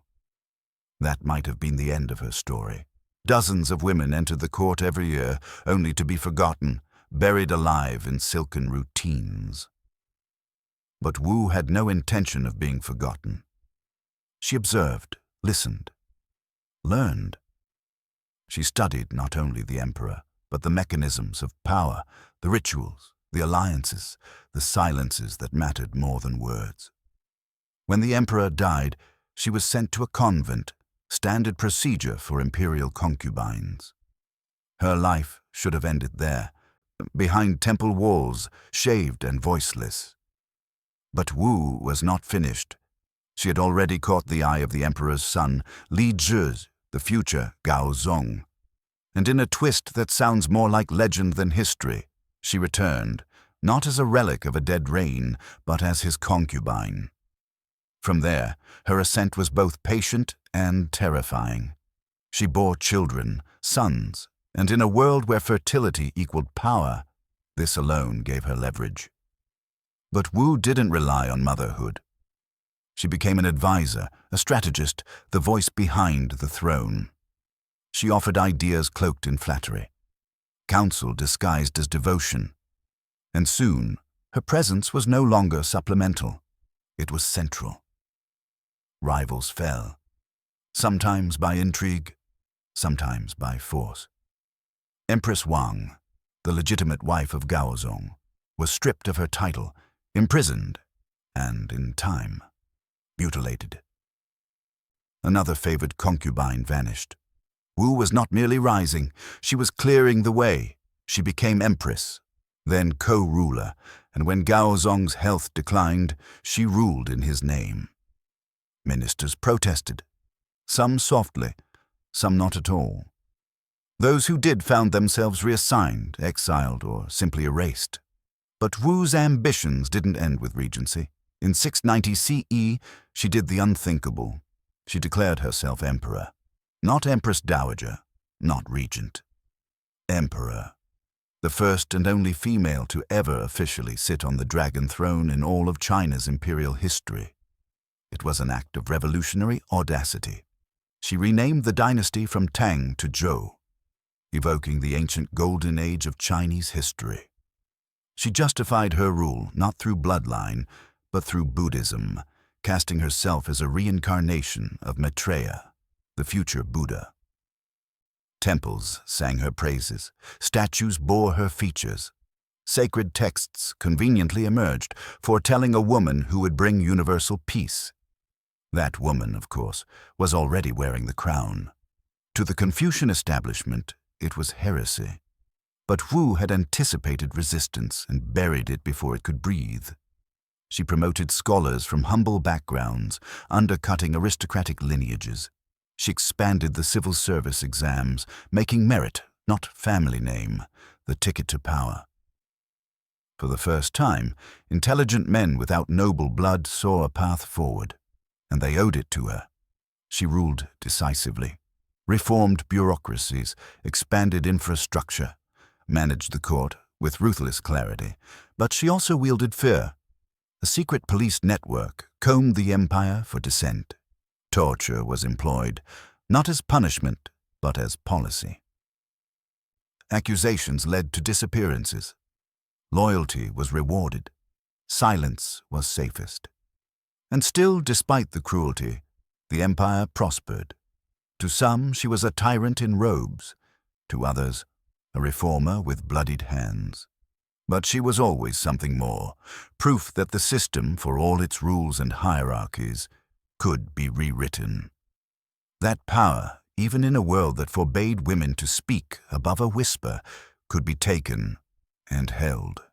That might have been the end of her story. Dozens of women entered the court every year, only to be forgotten, buried alive in silken routines. But Wu had no intention of being forgotten. She observed, listened, learned. She studied not only the emperor, but the mechanisms of power, the rituals, the alliances, the silences that mattered more than words. When the emperor died, she was sent to a convent, standard procedure for imperial concubines. Her life should have ended there, behind temple walls, shaved and voiceless. But Wu was not finished. She had already caught the eye of the emperor's son, Li Zhi, the future Gao Zong. And in a twist that sounds more like legend than history, she returned, not as a relic of a dead reign, but as his concubine. From there, her ascent was both patient and terrifying. She bore children, sons, and in a world where fertility equaled power, this alone gave her leverage. But Wu didn't rely on motherhood. She became an advisor, a strategist, the voice behind the throne. She offered ideas cloaked in flattery, counsel disguised as devotion. And soon, her presence was no longer supplemental. It was central. Rivals fell, sometimes by intrigue, sometimes by force. Empress Wang, the legitimate wife of Gaozong, was stripped of her title, imprisoned, and, in time, mutilated. Another favored concubine vanished. Wu was not merely rising, she was clearing the way. She became empress, then co-ruler, and when Gaozong's health declined, she ruled in his name. Ministers protested, some softly, some not at all. Those who did found themselves reassigned, exiled, or simply erased. But Wu's ambitions didn't end with regency. In 690 CE, she did the unthinkable. She declared herself emperor. Not empress dowager, not regent. Emperor, the first and only female to ever officially sit on the dragon throne in all of China's imperial history. It was an act of revolutionary audacity. She renamed the dynasty from Tang to Zhou, evoking the ancient golden age of Chinese history. She justified her rule not through bloodline, but through Buddhism, casting herself as a reincarnation of Maitreya, the future Buddha. Temples sang her praises, statues bore her features. Sacred texts conveniently emerged, foretelling a woman who would bring universal peace. That woman, of course, was already wearing the crown. To the Confucian establishment, it was heresy. But Wu had anticipated resistance and buried it before it could breathe. She promoted scholars from humble backgrounds, undercutting aristocratic lineages. She expanded the civil service exams, making merit, not family name, the ticket to power. For the first time, intelligent men without noble blood saw a path forward, and they owed it to her. She ruled decisively, reformed bureaucracies, expanded infrastructure, managed the court with ruthless clarity, but she also wielded fear. A secret police network combed the empire for dissent. Torture was employed, not as punishment, but as policy. Accusations led to disappearances. Loyalty was rewarded. Silence was safest. And still, despite the cruelty, the empire prospered. To some, she was a tyrant in robes. To others, a reformer with bloodied hands. But she was always something more, proof that the system, for all its rules and hierarchies, could be rewritten. That power, even in a world that forbade women to speak above a whisper, could be taken and held.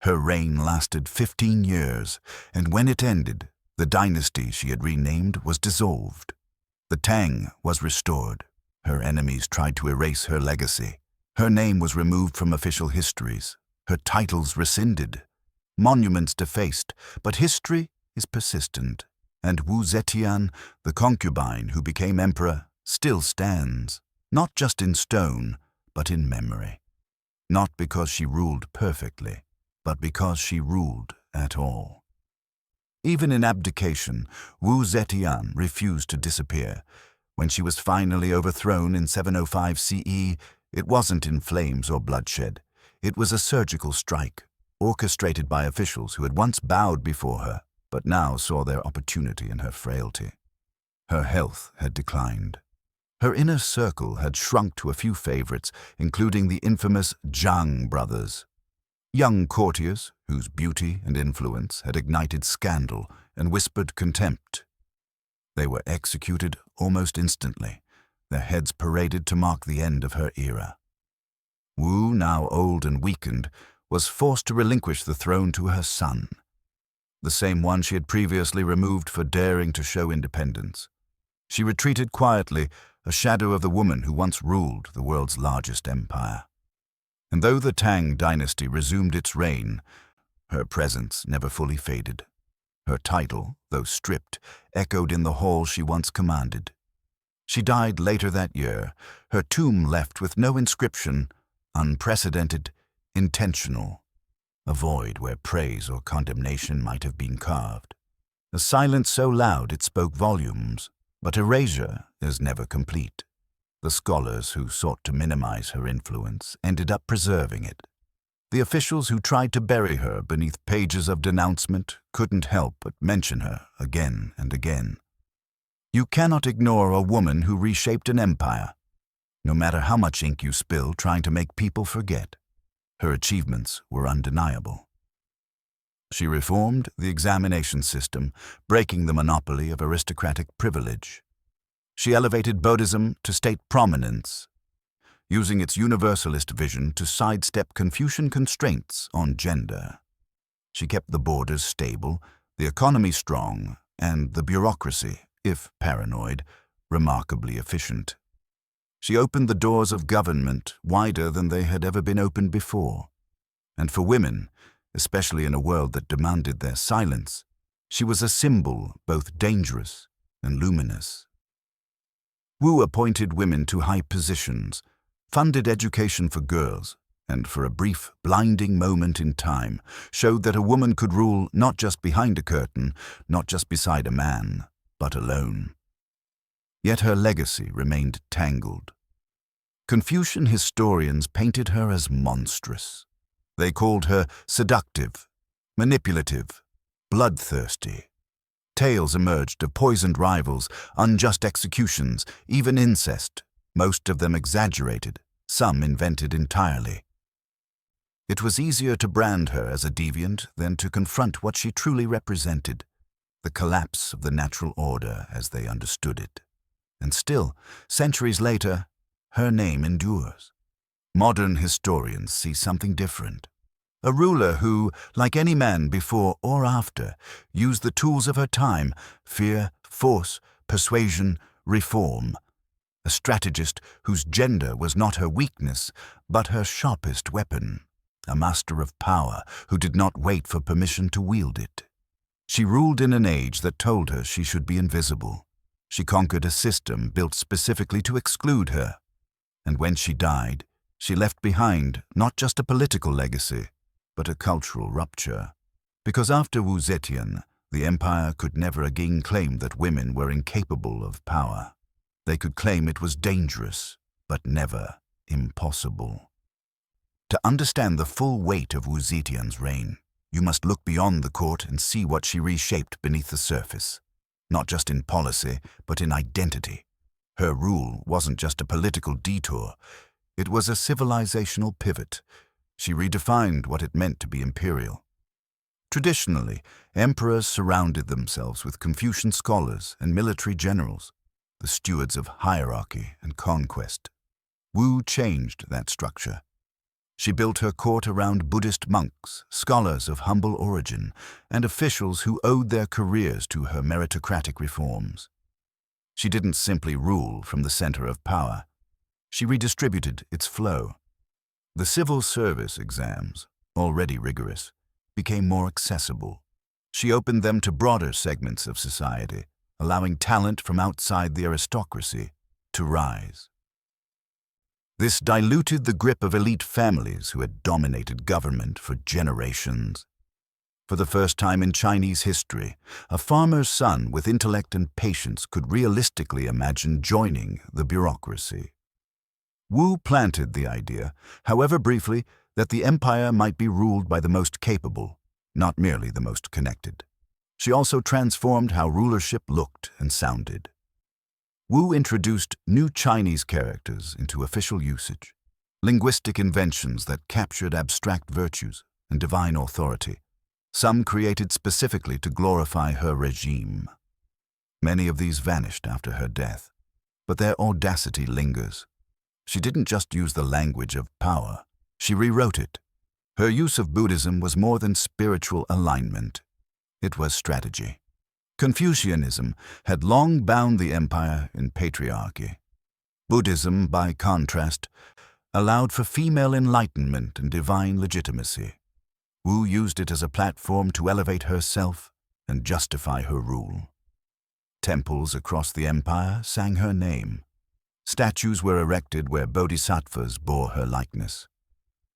Her reign lasted 15 years, and when it ended, the dynasty she had renamed was dissolved. The Tang was restored. Her enemies tried to erase her legacy. Her name was removed from official histories. Her titles rescinded, monuments defaced, but history is persistent, and Wu Zetian, the concubine who became emperor, still stands, not just in stone, but in memory. Not because she ruled perfectly, but because she ruled at all. Even in abdication, Wu Zetian refused to disappear. When she was finally overthrown in 705 CE, it wasn't in flames or bloodshed. It was a surgical strike, orchestrated by officials who had once bowed before her, but now saw their opportunity in her frailty. Her health had declined. Her inner circle had shrunk to a few favorites, including the infamous Zhang brothers, young courtiers whose beauty and influence had ignited scandal and whispered contempt. They were executed almost instantly, their heads paraded to mark the end of her era. Wu, now old and weakened, was forced to relinquish the throne to her son, the same one she had previously removed for daring to show independence. She retreated quietly, a shadow of the woman who once ruled the world's largest empire. And though the Tang dynasty resumed its reign, her presence never fully faded. Her title, though stripped, echoed in the hall she once commanded. She died later that year, her tomb left with no inscription, unprecedented, intentional, a void where praise or condemnation might have been carved. A silence so loud it spoke volumes, but erasure is never complete. The scholars who sought to minimize her influence ended up preserving it. The officials who tried to bury her beneath pages of denouncement couldn't help but mention her again and again. You cannot ignore a woman who reshaped an empire, no matter how much ink you spill trying to make people forget. Her achievements were undeniable. She reformed the examination system, breaking the monopoly of aristocratic privilege. She elevated Buddhism to state prominence, using its universalist vision to sidestep Confucian constraints on gender. She kept the borders stable, the economy strong, and the bureaucracy, if paranoid, remarkably efficient. She opened the doors of government wider than they had ever been opened before. And for women, especially in a world that demanded their silence, she was a symbol both dangerous and luminous. Wu appointed women to high positions, funded education for girls, and for a brief, blinding moment in time, showed that a woman could rule not just behind a curtain, not just beside a man, but alone. Yet her legacy remained tangled. Confucian historians painted her as monstrous. They called her seductive, manipulative, bloodthirsty. Tales emerged of poisoned rivals, unjust executions, even incest, most of them exaggerated, some invented entirely. It was easier to brand her as a deviant than to confront what she truly represented, the collapse of the natural order as they understood it. And still, centuries later, her name endures. Modern historians see something different. A ruler who, like any man before or after, used the tools of her time: fear, force, persuasion, reform. A strategist whose gender was not her weakness, but her sharpest weapon. A master of power who did not wait for permission to wield it. She ruled in an age that told her she should be invisible. She conquered a system built specifically to exclude her. And when she died, she left behind not just a political legacy, but a cultural rupture. Because after Wu Zetian, the empire could never again claim that women were incapable of power. They could claim it was dangerous, but never impossible. To understand the full weight of Wu Zetian's reign, you must look beyond the court and see what she reshaped beneath the surface. Not just in policy, but in identity. Her rule wasn't just a political detour, it was a civilizational pivot. She redefined what it meant to be imperial. Traditionally, emperors surrounded themselves with Confucian scholars and military generals, the stewards of hierarchy and conquest. Wu changed that structure. She built her court around Buddhist monks, scholars of humble origin, and officials who owed their careers to her meritocratic reforms. She didn't simply rule from the center of power. She redistributed its flow. The civil service exams, already rigorous, became more accessible. She opened them to broader segments of society, allowing talent from outside the aristocracy to rise. This diluted the grip of elite families who had dominated government for generations. For the first time in Chinese history, a farmer's son with intellect and patience could realistically imagine joining the bureaucracy. Wu planted the idea, however briefly, that the empire might be ruled by the most capable, not merely the most connected. She also transformed how rulership looked and sounded. Wu introduced new Chinese characters into official usage, linguistic inventions that captured abstract virtues and divine authority, some created specifically to glorify her regime. Many of these vanished after her death, but their audacity lingers. She didn't just use the language of power, she rewrote it. Her use of Buddhism was more than spiritual alignment. It was strategy. Confucianism had long bound the empire in patriarchy. Buddhism, by contrast, allowed for female enlightenment and divine legitimacy. Wu used it as a platform to elevate herself and justify her rule. Temples across the empire sang her name. Statues were erected where bodhisattvas bore her likeness.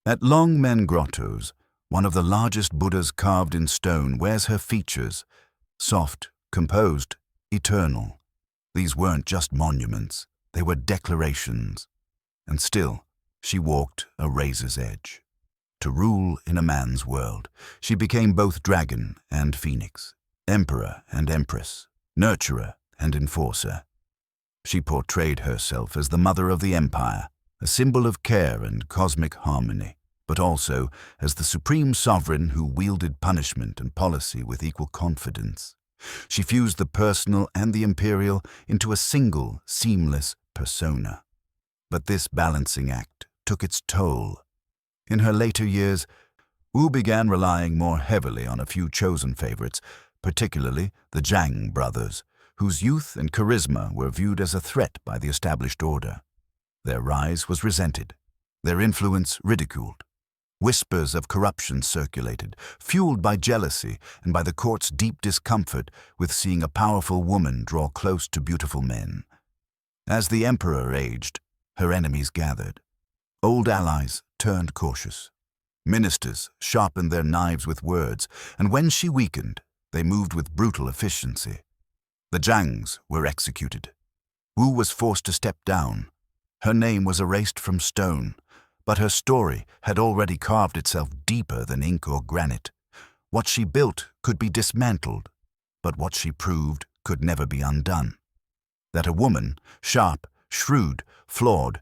At Longmen Grottos, one of the largest Buddhas carved in stone wears her features, soft, composed, eternal. These weren't just monuments, they were declarations. And still, she walked a razor's edge. To rule in a man's world, she became both dragon and phoenix, emperor and empress, nurturer and enforcer. She portrayed herself as the mother of the empire, a symbol of care and cosmic harmony, but also as the supreme sovereign who wielded punishment and policy with equal confidence. She fused the personal and the imperial into a single, seamless persona. But this balancing act took its toll. In her later years, Wu began relying more heavily on a few chosen favorites, particularly the Zhang brothers, whose youth and charisma were viewed as a threat by the established order. Their rise was resented, their influence ridiculed. Whispers of corruption circulated, fueled by jealousy and by the court's deep discomfort with seeing a powerful woman draw close to beautiful men. As the emperor aged, her enemies gathered. Old allies turned cautious. Ministers sharpened their knives with words, and when she weakened, they moved with brutal efficiency. The Zhangs were executed. Wu was forced to step down. Her name was erased from stone, but her story had already carved itself deeper than ink or granite. What she built could be dismantled, but what she proved could never be undone. That a woman, sharp, shrewd, flawed,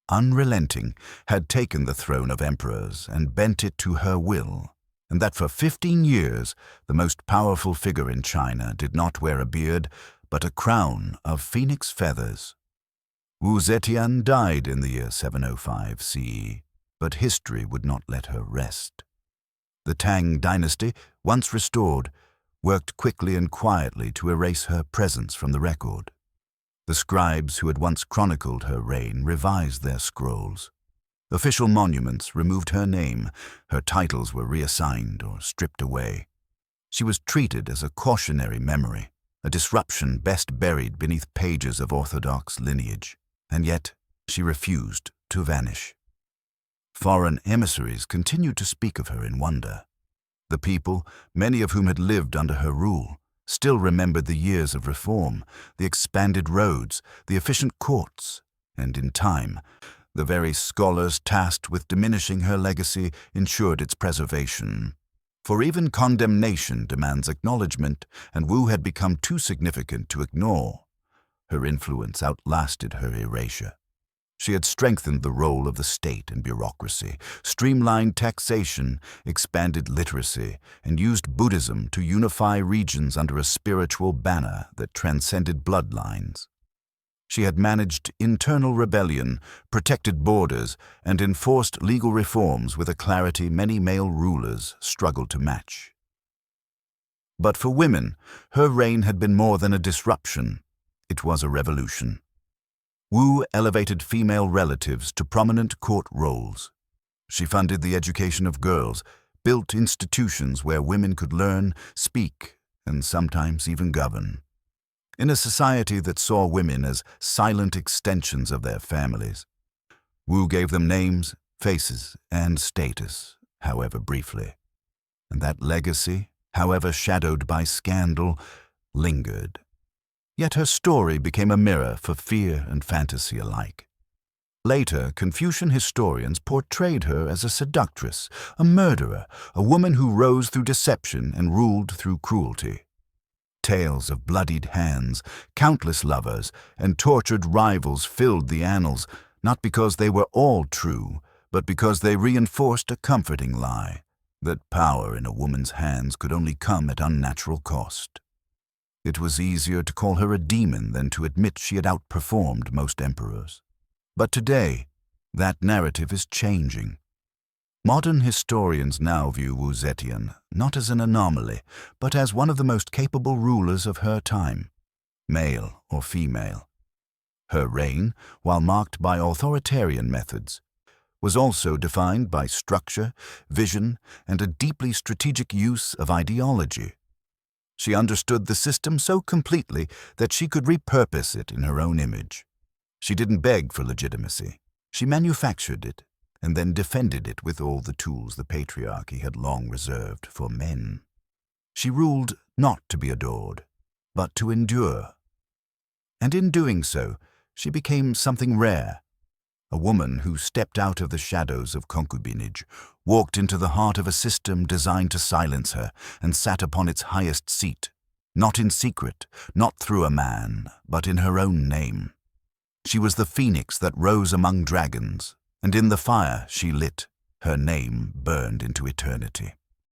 unrelenting, had taken the throne of emperors and bent it to her will, and that for 15 years the most powerful figure in China did not wear a beard, but a crown of phoenix feathers. Wu Zetian died in the year 705 CE, but history would not let her rest. The Tang dynasty, once restored, worked quickly and quietly to erase her presence from the record. The scribes who had once chronicled her reign revised their scrolls. Official monuments removed her name, her titles were reassigned or stripped away. She was treated as a cautionary memory, a disruption best buried beneath pages of orthodox lineage, and yet she refused to vanish. Foreign emissaries continued to speak of her in wonder. The people, many of whom had lived under her rule, still remembered the years of reform, the expanded roads, the efficient courts, and in time, the very scholars tasked with diminishing her legacy ensured its preservation. For even condemnation demands acknowledgement, and Wu had become too significant to ignore. Her influence outlasted her erasure. She had strengthened the role of the state and bureaucracy, streamlined taxation, expanded literacy, and used Buddhism to unify regions under a spiritual banner that transcended bloodlines. She had managed internal rebellion, protected borders, and enforced legal reforms with a clarity many male rulers struggled to match. But for women, her reign had been more than a disruption. It was a revolution. Wu elevated female relatives to prominent court roles. She funded the education of girls, built institutions where women could learn, speak, and sometimes even govern. In a society that saw women as silent extensions of their families, Wu gave them names, faces, and status, however briefly. And that legacy, however shadowed by scandal, lingered. Yet her story became a mirror for fear and fantasy alike. Later, Confucian historians portrayed her as a seductress, a murderer, a woman who rose through deception and ruled through cruelty. Tales of bloodied hands, countless lovers, and tortured rivals filled the annals, not because they were all true, but because they reinforced a comforting lie, that power in a woman's hands could only come at unnatural cost. It was easier to call her a demon than to admit she had outperformed most emperors. But today, that narrative is changing. Modern historians now view Wu Zetian not as an anomaly, but as one of the most capable rulers of her time, male or female. Her reign, while marked by authoritarian methods, was also defined by structure, vision, and a deeply strategic use of ideology. She understood the system so completely that she could repurpose it in her own image. She didn't beg for legitimacy. She manufactured it, and then defended it with all the tools the patriarchy had long reserved for men. She ruled not to be adored, but to endure. And in doing so, she became something rare. A woman who stepped out of the shadows of concubinage, walked into the heart of a system designed to silence her, and sat upon its highest seat, not in secret, not through a man, but in her own name. She was the phoenix that rose among dragons, and in the fire she lit, her name burned into eternity.